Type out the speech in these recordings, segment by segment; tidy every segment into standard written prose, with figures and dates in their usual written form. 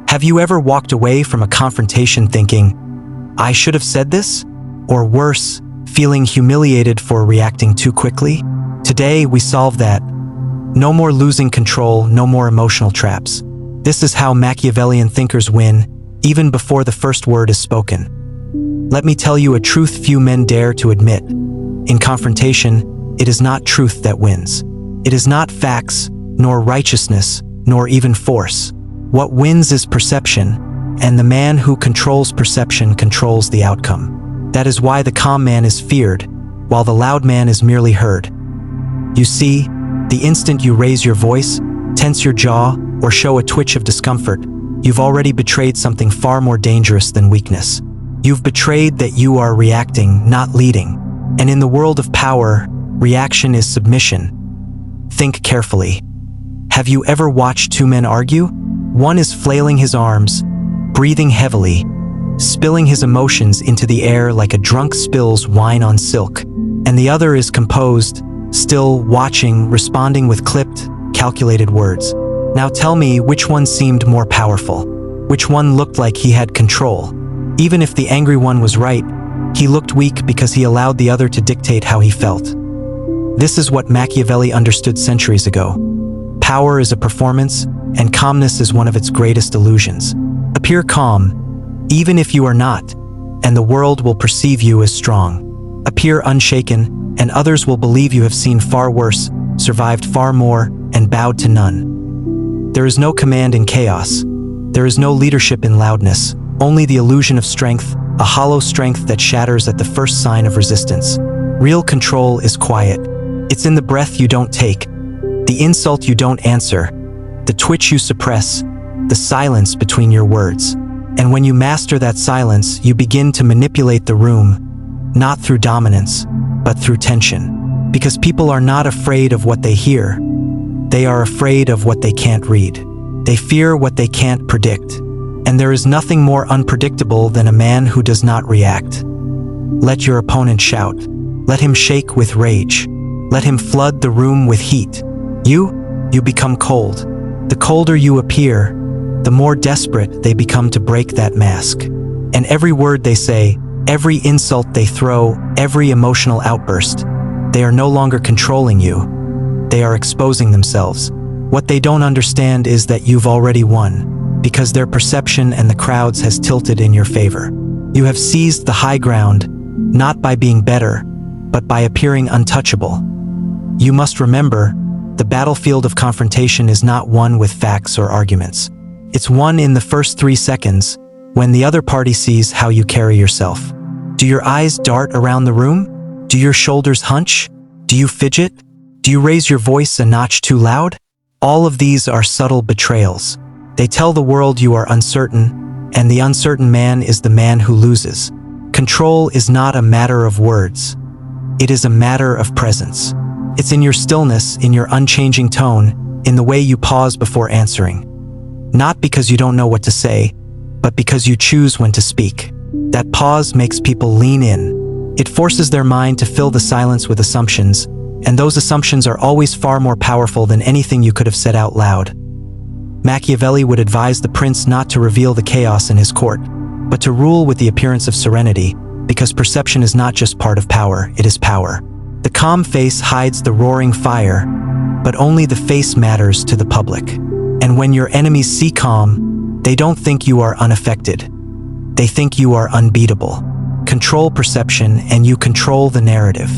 Have you ever walked away from a confrontation thinking, "I should have said this?" Or worse, feeling humiliated for reacting too quickly? Today, we solve that. No more losing control, no more emotional traps. This is how Machiavellian thinkers win, even before the first word is spoken. Let me tell you a truth few men dare to admit. In confrontation, it is not truth that wins. It is not facts, nor righteousness, nor even force. What wins is perception, and the man who controls perception controls the outcome. That is why the calm man is feared, while the loud man is merely heard. You see, the instant you raise your voice, tense your jaw, or show a twitch of discomfort, you've already betrayed something far more dangerous than weakness. You've betrayed that you are reacting, not leading. And in the world of power, reaction is submission. Think carefully. Have you ever watched two men argue? One is flailing his arms, breathing heavily, spilling his emotions into the air like a drunk spills wine on silk. And the other is composed, still watching, responding with clipped, calculated words. Now tell me which one seemed more powerful, which one looked like he had control. Even if the angry one was right, he looked weak because he allowed the other to dictate how he felt. This is what Machiavelli understood centuries ago. Power is a performance, and calmness is one of its greatest illusions. Appear calm, even if you are not, and the world will perceive you as strong. Appear unshaken, and others will believe you have seen far worse, survived far more, and bowed to none. There is no command in chaos. There is no leadership in loudness, only the illusion of strength, a hollow strength that shatters at the first sign of resistance. Real control is quiet. It's in the breath you don't take, the insult you don't answer, the twitch you suppress, the silence between your words. And when you master that silence, you begin to manipulate the room, not through dominance, but through tension. Because people are not afraid of what they hear. They are afraid of what they can't read. They fear what they can't predict. And there is nothing more unpredictable than a man who does not react. Let your opponent shout. Let him shake with rage. Let him flood the room with heat. You become cold. The colder you appear, the more desperate they become to break that mask. And every word they say, every insult they throw, every emotional outburst, they are no longer controlling you. They are exposing themselves. What they don't understand is that you've already won, because their perception and the crowds has tilted in your favor. You have seized the high ground, not by being better, but by appearing untouchable. You must remember, the battlefield of confrontation is not won with facts or arguments. It's won in the first 3 seconds, when the other party sees how you carry yourself. Do your eyes dart around the room? Do your shoulders hunch? Do you fidget? Do you raise your voice a notch too loud? All of these are subtle betrayals. They tell the world you are uncertain, and the uncertain man is the man who loses. Control is not a matter of words. It is a matter of presence. It's in your stillness, in your unchanging tone, in the way you pause before answering. Not because you don't know what to say, but because you choose when to speak. That pause makes people lean in. It forces their mind to fill the silence with assumptions, and those assumptions are always far more powerful than anything you could have said out loud. Machiavelli would advise the prince not to reveal the chaos in his court, but to rule with the appearance of serenity, because perception is not just part of power, it is power. The calm face hides the roaring fire, but only the face matters to the public. And when your enemies see calm, they don't think you are unaffected. They think you are unbeatable. Control perception and you control the narrative.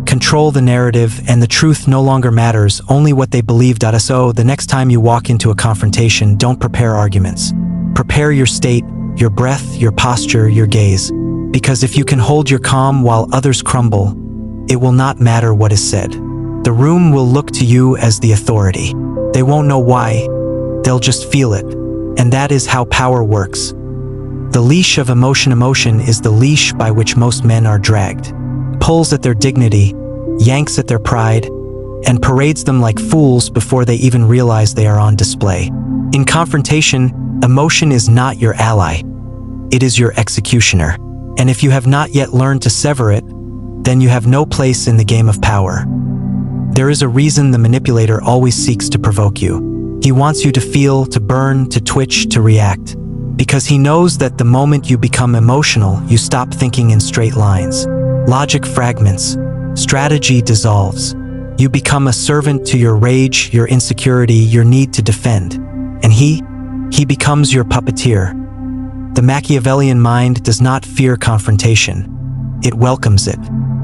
Control the narrative and the truth no longer matters, only what they believe. So the next time you walk into a confrontation, don't prepare arguments. Prepare your state, your breath, your posture, your gaze. Because if you can hold your calm while others crumble, it will not matter what is said. The room will look to you as the authority. They won't know why, they'll just feel it. And that is how power works. The leash of emotion is the leash by which most men are dragged. Pulls at their dignity, yanks at their pride, and parades them like fools before they even realize they are on display. In confrontation, emotion is not your ally. It is your executioner. And if you have not yet learned to sever it, then you have no place in the game of power. There is a reason the manipulator always seeks to provoke you. He wants you to feel, to burn, to twitch, to react. Because he knows that the moment you become emotional, you stop thinking in straight lines. Logic fragments. Strategy dissolves. You become a servant to your rage, your insecurity, your need to defend. And he becomes your puppeteer. The Machiavellian mind does not fear confrontation. It welcomes it.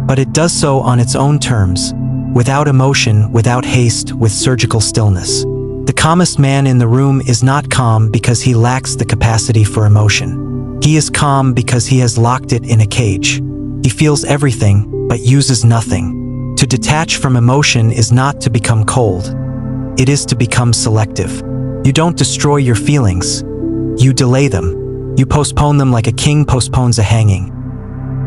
But it does so on its own terms, without emotion, without haste, with surgical stillness. The calmest man in the room is not calm because he lacks the capacity for emotion. He is calm because he has locked it in a cage. He feels everything, but uses nothing. To detach from emotion is not to become cold. It is to become selective. You don't destroy your feelings. You delay them. You postpone them like a king postpones a hanging.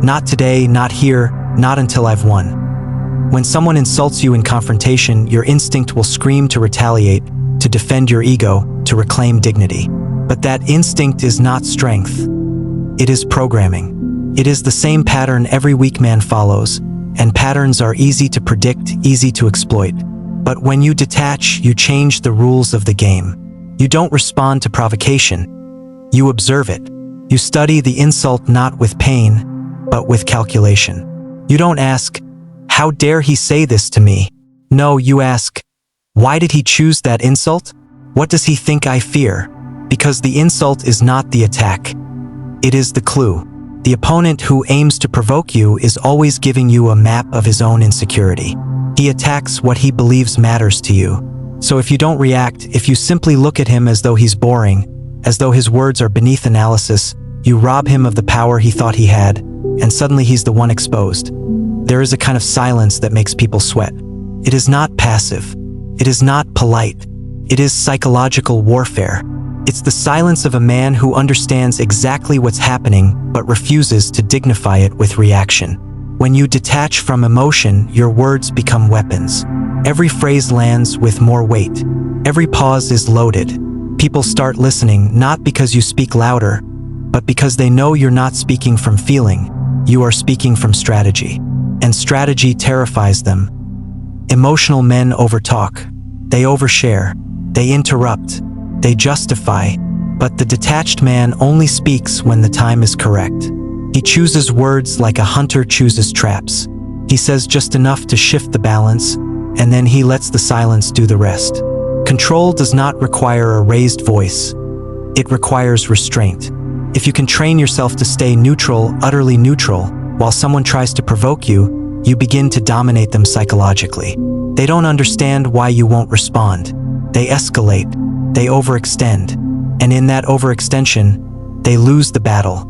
Not today, not here, not until I've won. When someone insults you in confrontation, your instinct will scream to retaliate, to defend your ego, to reclaim dignity. But that instinct is not strength. It is programming. It is the same pattern every weak man follows, and patterns are easy to predict, easy to exploit. But when you detach, you change the rules of the game. You don't respond to provocation. You observe it. You study the insult not with pain, but with calculation. You don't ask, "How dare he say this to me?" No, you ask, "Why did he choose that insult? What does he think I fear?" Because the insult is not the attack. It is the clue. The opponent who aims to provoke you is always giving you a map of his own insecurity. He attacks what he believes matters to you. So if you don't react, if you simply look at him as though he's boring, as though his words are beneath analysis, you rob him of the power he thought he had, and suddenly he's the one exposed. There is a kind of silence that makes people sweat. It is not passive. It is not polite. It is psychological warfare. It's the silence of a man who understands exactly what's happening but refuses to dignify it with reaction. When you detach from emotion, your words become weapons. Every phrase lands with more weight. Every pause is loaded. People start listening not because you speak louder, but because they know you're not speaking from feeling. You are speaking from strategy. And strategy terrifies them. Emotional men overtalk. They overshare. They interrupt. They justify. But the detached man only speaks when the time is correct. He chooses words like a hunter chooses traps. He says just enough to shift the balance, and then he lets the silence do the rest. Control does not require a raised voice. It requires restraint. If you can train yourself to stay neutral, utterly neutral, while someone tries to provoke you, you begin to dominate them psychologically. They don't understand why you won't respond. They escalate. They overextend. And in that overextension, they lose the battle.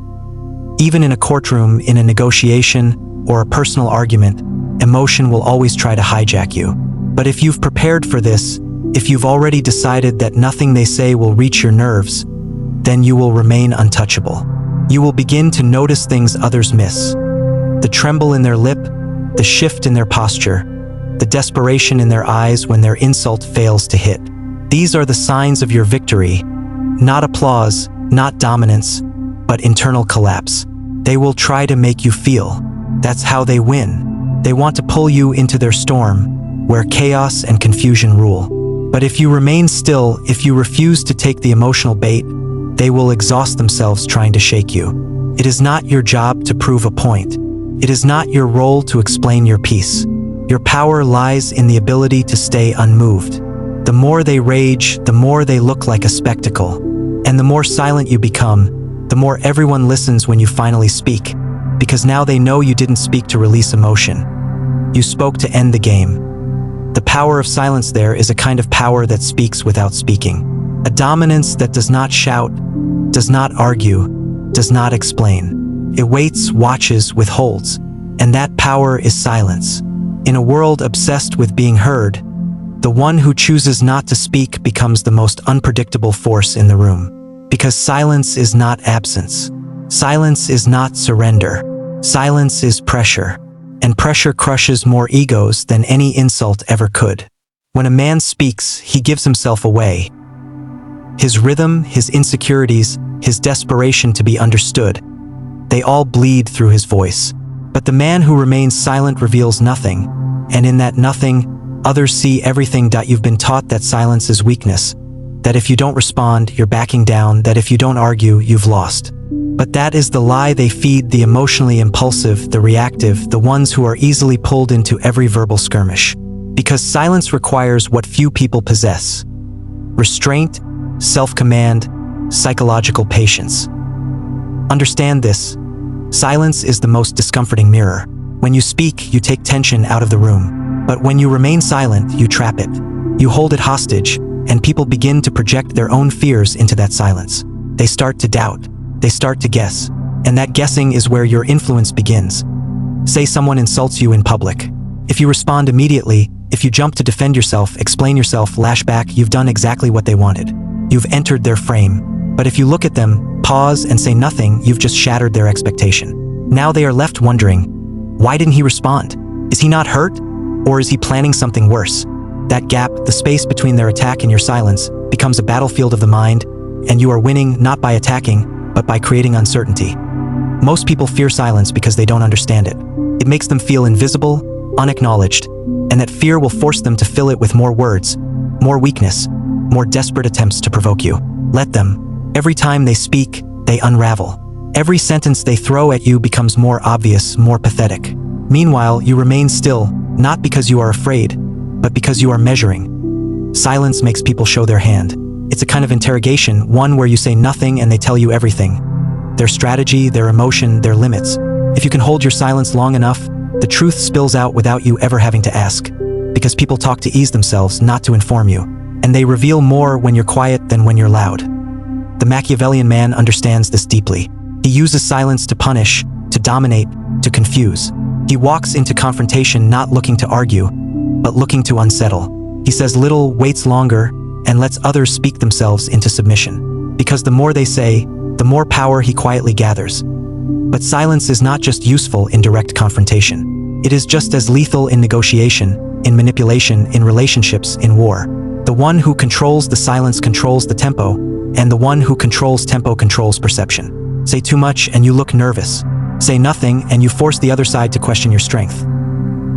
Even in a courtroom, in a negotiation, or a personal argument, emotion will always try to hijack you. But if you've prepared for this, if you've already decided that nothing they say will reach your nerves, then you will remain untouchable. You will begin to notice things others miss. The tremble in their lip, the shift in their posture, the desperation in their eyes when their insult fails to hit. These are the signs of your victory, not applause, not dominance, but internal collapse. They will try to make you feel. That's how they win. They want to pull you into their storm, where chaos and confusion rule. But if you remain still, if you refuse to take the emotional bait, they will exhaust themselves trying to shake you. It is not your job to prove a point. It is not your role to explain your piece. Your power lies in the ability to stay unmoved. The more they rage, the more they look like a spectacle. And the more silent you become, the more everyone listens when you finally speak. Because now they know you didn't speak to release emotion. You spoke to end the game. The power of silence there is a kind of power that speaks without speaking. A dominance that does not shout, does not argue, does not explain. It waits, watches, withholds. And that power is silence. In a world obsessed with being heard, the one who chooses not to speak becomes the most unpredictable force in the room. Because silence is not absence. Silence is not surrender. Silence is pressure. And pressure crushes more egos than any insult ever could. When a man speaks, he gives himself away. His rhythm, his insecurities, his desperation to be understood, they all bleed through his voice. But the man who remains silent reveals nothing, and in that nothing, others see everything. You've been taught that silence is weakness, that if you don't respond, you're backing down, that if you don't argue, you've lost. But that is the lie they feed the emotionally impulsive, the reactive, the ones who are easily pulled into every verbal skirmish. Because silence requires what few people possess: restraint, self-command, psychological patience. Understand this. Silence is the most discomforting mirror. When you speak, you take tension out of the room. But when you remain silent, you trap it. You hold it hostage, and people begin to project their own fears into that silence. They start to doubt. They start to guess. And that guessing is where your influence begins. Say someone insults you in public. If you respond immediately, if you jump to defend yourself, explain yourself, lash back, you've done exactly what they wanted. You've entered their frame. But if you look at them, pause, and say nothing, you've just shattered their expectation. Now they are left wondering, why didn't he respond? Is he not hurt? Or is he planning something worse? That gap, the space between their attack and your silence, becomes a battlefield of the mind, and you are winning not by attacking, but by creating uncertainty. Most people fear silence because they don't understand it. It makes them feel invisible, unacknowledged, and that fear will force them to fill it with more words, more weakness, more desperate attempts to provoke you. Let them. Every time they speak, they unravel. Every sentence they throw at you becomes more obvious, more pathetic. Meanwhile, you remain still, not because you are afraid, but because you are measuring. Silence makes people show their hand. It's a kind of interrogation, one where you say nothing and they tell you everything. Their strategy, their emotion, their limits. If you can hold your silence long enough, the truth spills out without you ever having to ask. Because people talk to ease themselves, not to inform you. And they reveal more when you're quiet than when you're loud. The Machiavellian man understands this deeply. He uses silence to punish, to dominate, to confuse. He walks into confrontation not looking to argue, but looking to unsettle. He says little, waits longer, and lets others speak themselves into submission. Because the more they say, the more power he quietly gathers. But silence is not just useful in direct confrontation. It is just as lethal in negotiation, in manipulation, in relationships, in war. The one who controls the silence controls the tempo, and the one who controls tempo controls perception. Say too much and you look nervous. Say nothing and you force the other side to question your strength.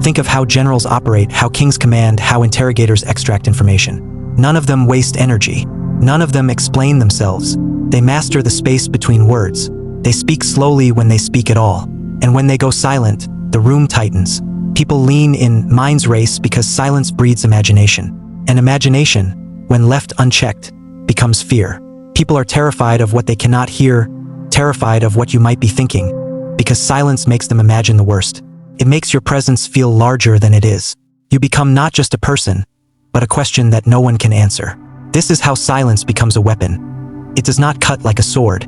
Think of how generals operate, how kings command, how interrogators extract information. None of them waste energy. None of them explain themselves. They master the space between words. They speak slowly when they speak at all. And when they go silent, the room tightens. People lean in, minds race because silence breeds imagination. And imagination, when left unchecked, becomes fear. People are terrified of what they cannot hear, terrified of what you might be thinking, because silence makes them imagine the worst. It makes your presence feel larger than it is. You become not just a person, but a question that no one can answer. This is how silence becomes a weapon. It does not cut like a sword.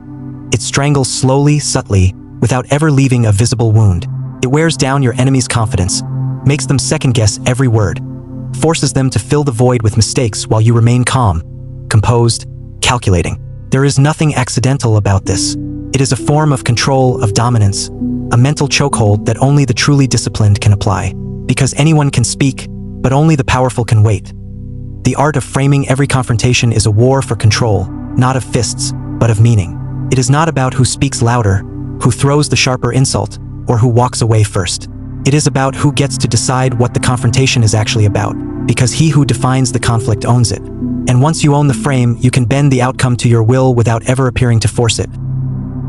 It strangles slowly, subtly, without ever leaving a visible wound. It wears down your enemy's confidence, makes them second-guess every word, forces them to fill the void with mistakes while you remain calm, composed, calculating. There is nothing accidental about this. It is a form of control, of dominance, a mental chokehold that only the truly disciplined can apply. Because anyone can speak, but only the powerful can wait. The art of framing every confrontation is a war for control, not of fists, but of meaning. It is not about who speaks louder, who throws the sharper insult, or who walks away first. It is about who gets to decide what the confrontation is actually about, because he who defines the conflict owns it. And once you own the frame, you can bend the outcome to your will without ever appearing to force it.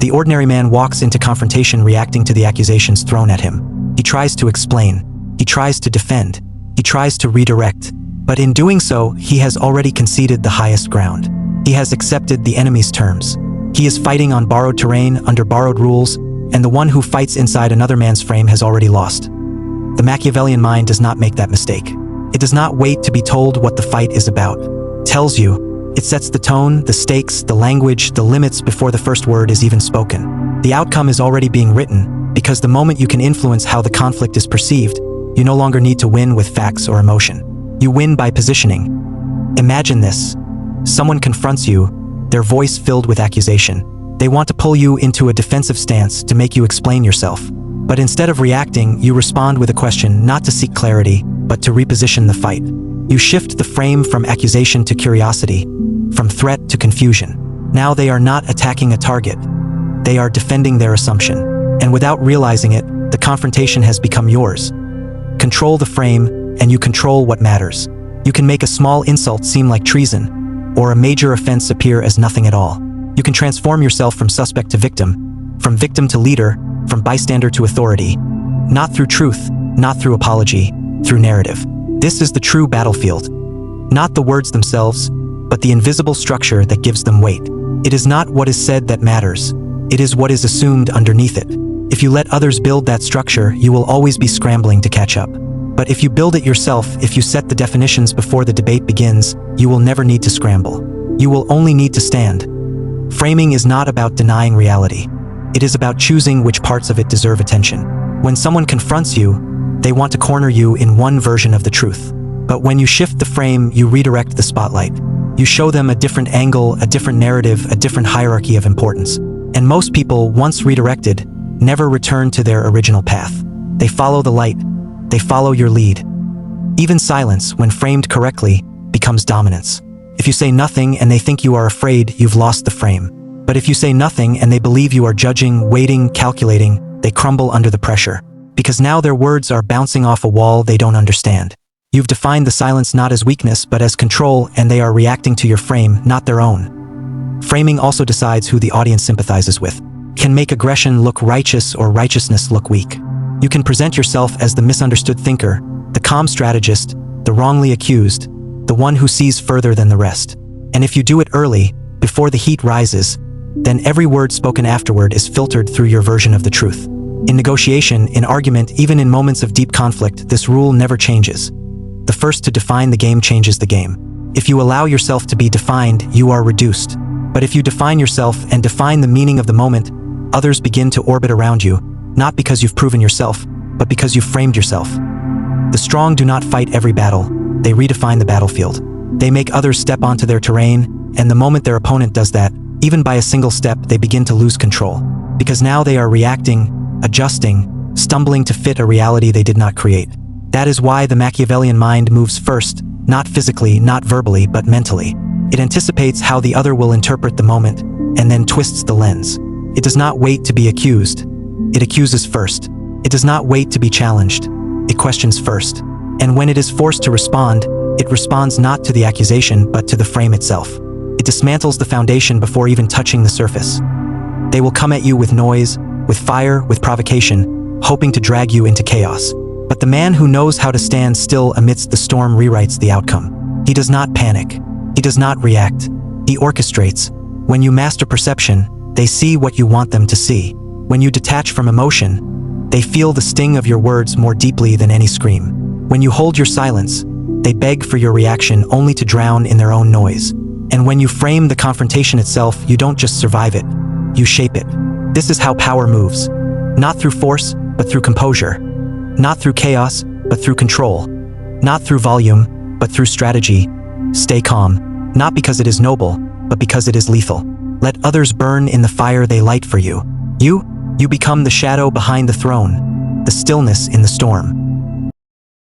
The ordinary man walks into confrontation reacting to the accusations thrown at him. He tries to explain. He tries to defend. He tries to redirect. But in doing so, he has already conceded the highest ground. He has accepted the enemy's terms. He is fighting on borrowed terrain, under borrowed rules, and the one who fights inside another man's frame has already lost. The Machiavellian mind does not make that mistake. It does not wait to be told what the fight is about. It tells you. It sets the tone, the stakes, the language, the limits before the first word is even spoken. The outcome is already being written, because the moment you can influence how the conflict is perceived, you no longer need to win with facts or emotion. You win by positioning. Imagine this. Someone confronts you, their voice filled with accusation. They want to pull you into a defensive stance to make you explain yourself. But instead of reacting, you respond with a question, not to seek clarity, but to reposition the fight. You shift the frame from accusation to curiosity, from threat to confusion. Now they are not attacking a target. They are defending their assumption. And without realizing it, the confrontation has become yours. Control the frame, and you control what matters. You can make a small insult seem like treason, or a major offense appear as nothing at all. You can transform yourself from suspect to victim, from victim to leader, from bystander to authority. Not through truth, not through apology, through narrative. This is the true battlefield. Not the words themselves, but the invisible structure that gives them weight. It is not what is said that matters. It is what is assumed underneath it. If you let others build that structure, you will always be scrambling to catch up. But if you build it yourself, if you set the definitions before the debate begins, you will never need to scramble. You will only need to stand. Framing is not about denying reality. It is about choosing which parts of it deserve attention. When someone confronts you, they want to corner you in one version of the truth. But when you shift the frame, you redirect the spotlight. You show them a different angle, a different narrative, a different hierarchy of importance. And most people, once redirected, never return to their original path. They follow the light. They follow your lead. Even silence, when framed correctly, becomes dominance. If you say nothing and they think you are afraid, you've lost the frame. But if you say nothing and they believe you are judging, waiting, calculating, they crumble under the pressure. Because now their words are bouncing off a wall they don't understand. You've defined the silence not as weakness but as control, and they are reacting to your frame, not their own. Framing also decides who the audience sympathizes with. Can make aggression look righteous or righteousness look weak. You can present yourself as the misunderstood thinker, the calm strategist, the wrongly accused, the one who sees further than the rest. And if you do it early, before the heat rises, then every word spoken afterward is filtered through your version of the truth. In negotiation, in argument, even in moments of deep conflict, this rule never changes. The first to define the game changes the game. If you allow yourself to be defined, you are reduced. But if you define yourself and define the meaning of the moment, others begin to orbit around you, not because you've proven yourself, but because you've framed yourself. The strong do not fight every battle, they redefine the battlefield. They make others step onto their terrain, and the moment their opponent does that, even by a single step, they begin to lose control. Because now they are reacting, adjusting, stumbling to fit a reality they did not create. That is why the Machiavellian mind moves first, not physically, not verbally, but mentally. It anticipates how the other will interpret the moment, and then twists the lens. It does not wait to be accused. It accuses first. It does not wait to be challenged. It questions first. And when it is forced to respond, it responds not to the accusation but to the frame itself. It dismantles the foundation before even touching the surface. They will come at you with noise, with fire, with provocation, hoping to drag you into chaos. But the man who knows how to stand still amidst the storm rewrites the outcome. He does not panic. He does not react. He orchestrates. When you master perception, they see what you want them to see. When you detach from emotion, they feel the sting of your words more deeply than any scream. When you hold your silence, they beg for your reaction only to drown in their own noise. And when you frame the confrontation itself, you don't just survive it, you shape it. This is how power moves. Not through force, but through composure. Not through chaos, but through control. Not through volume, but through strategy. Stay calm, not because it is noble, but because it is lethal. Let others burn in the fire they light for you. You become the shadow behind the throne, the stillness in the storm.